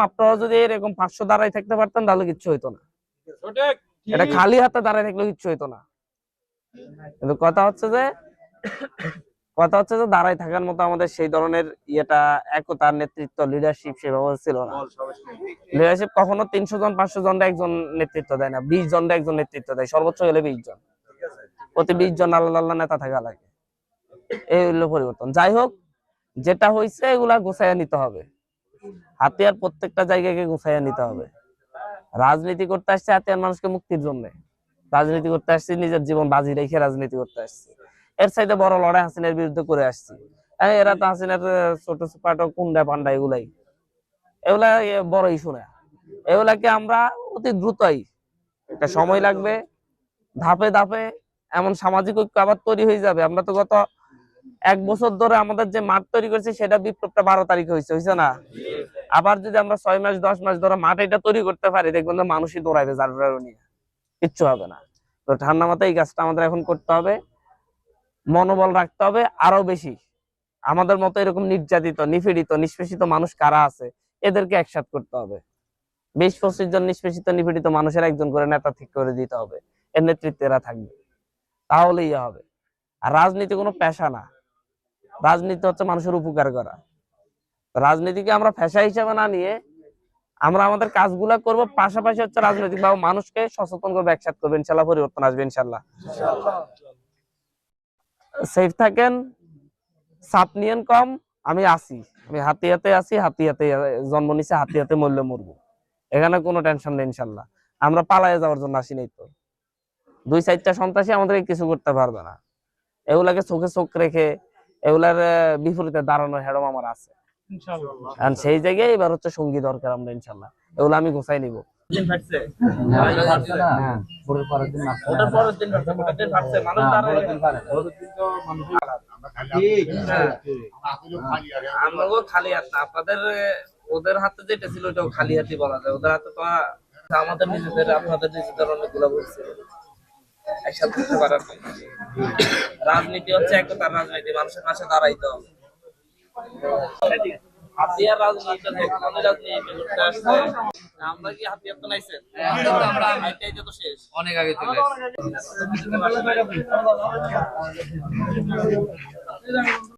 আপনারা যদি এরকম 500 দাঁড়াই থাকতে পারতেন তাহলে কিচ্ছু হইতো না। এটা খালি হাতে দাঁড়ায় থাকলে কিচ্ছু হইতো না। কিন্তু কথা হচ্ছে যে দাঁড়ায় থাকার মতো আমাদের সেই ধরনের ইয়েটা, একতা, নেতৃত্ব, লিডারশিপ সেভাবে ছিল না। লিডারশিপ কখনো 300 জন 500 জন একজন নেতৃত্ব দেয় না, 20 জন একজন নেতৃত্ব দেয়, সর্বোচ্চ হলে 20 জন, প্রতি 20 জন আল্লাহ আল্লাহ নেতা থাকা লাগে। এই হলো পরিবর্তন। যাই হোক, যেটা হয়েছে এগুলা গোছাইয়া নিতে হবে। হাতিয়ার প্রত্যেকটা জায়গাকে গোছাইয়া নিতে হবে। রাজনীতি করতে আসছে হাতিয়ার মানুষকে মুক্তির জন্য, রাজনীতি করতে আসছি নিজের জীবন বাজি রেখে রাজনীতি করতে আসছি। এর চাইতে বড় লড়াই হাসিনার বিরুদ্ধে করে আসছি। এরা তো হাসিনার ছোট ছোট কুন্ডা পান্ডা এগুলা বড় ইস্যু না। এগুলাকে আমরা অতি দ্রুতই, একটা সময় লাগবে, ধাপে ধাপে এমন সামাজিক ঐক্য আবার তৈরি হয়ে যাবে। আমরা তো গত 1 বছর ধরে আমাদের যে মাঠ তৈরি করছি সেটা বিপ্লবটা 12 তারিখে হয়েছে না? আবার যদি আমরা 6 মাস 10 মাস ধরে মাঠ এটা তৈরি করতে পারি, দেখবেন তো মানুষই দৌড়াইবে জারুরারু নিয়ে, কিচ্ছু হবে না। তো ঠান্ডা মাথায় এই কাজটা আমাদের এখন করতে হবে, মনোবল রাখতে হবে আরো বেশি। আমাদের মতো এরকম নির্যাতিত, নিপীড়িত, নিষ্পেষিত মানুষ কারা আছে এদেরকে একসাথ করতে হবে। 20-25 জন নিষ্পেষিত নিপীড়িত মানুষের একজন করে নেতা ঠিক করে দিতে হবে, এর নেতৃত্বে এরা থাকবে, তাহলেই হবে। আর রাজনীতি কোনো পেশা না, রাজনীতি হচ্ছে মানুষের উপকার করা। রাজনীতিকে আমরা পেশা হিসেবে না নিয়ে আমরা আমাদের কাজগুলা করব, পাশাপাশি হচ্ছে রাজনৈতিক ভাবে মানুষকে সচেতন করবো, একসাথে করবো, ইনশাল্লাহ পরিবর্তন আসবে ইনশাল্লাহ। সেফ থাকেন, চাপ নিয়েন কম। আমি আছি, আমি হাতিয়াতে আছি, হাতিয়াতে জন্ম নিছি, হাতিয়াতে মরলে মরবো, এখানে কোনো টেনশন নেই ইনশাল্লাহ। আমরা পালায়ে যাওয়ার জন্য আসি নাই তো। 2-4টা সন্ত্রাসী আমাদেরকে কিছু করতে পারবে না। এগুলাকে চোখে চোখ রেখে এগুলার বিপরীতে দাঁড়ানোর হেডম আমার আছে ইনশাআল্লাহ। সেই জায়গায় এবার হচ্ছে সঙ্গী দরকার আমরা ইনশাআল্লাহ, এগুলো আমি গোছাই নিব। খালি হাত না, আপনাদের ওদের হাতে যেটা ছিল ওটাও খালি হাতই বলা যায়। ওদের হাতে তো আমাদের নিজেদের, আপনাদের নিজেদের অনেকগুলো বলছে, একসাথে করতে পারার। রাজনীতি হচ্ছে একতার রাজনীতি, মানুষের পাশে দাঁড়াইতে হবে। হাতিয়ার রাজনীতি করতে আসছে, আমরা কি হাতিয়ার তো নাইছেন? আমরা তো শেষ অনেক আগে চলে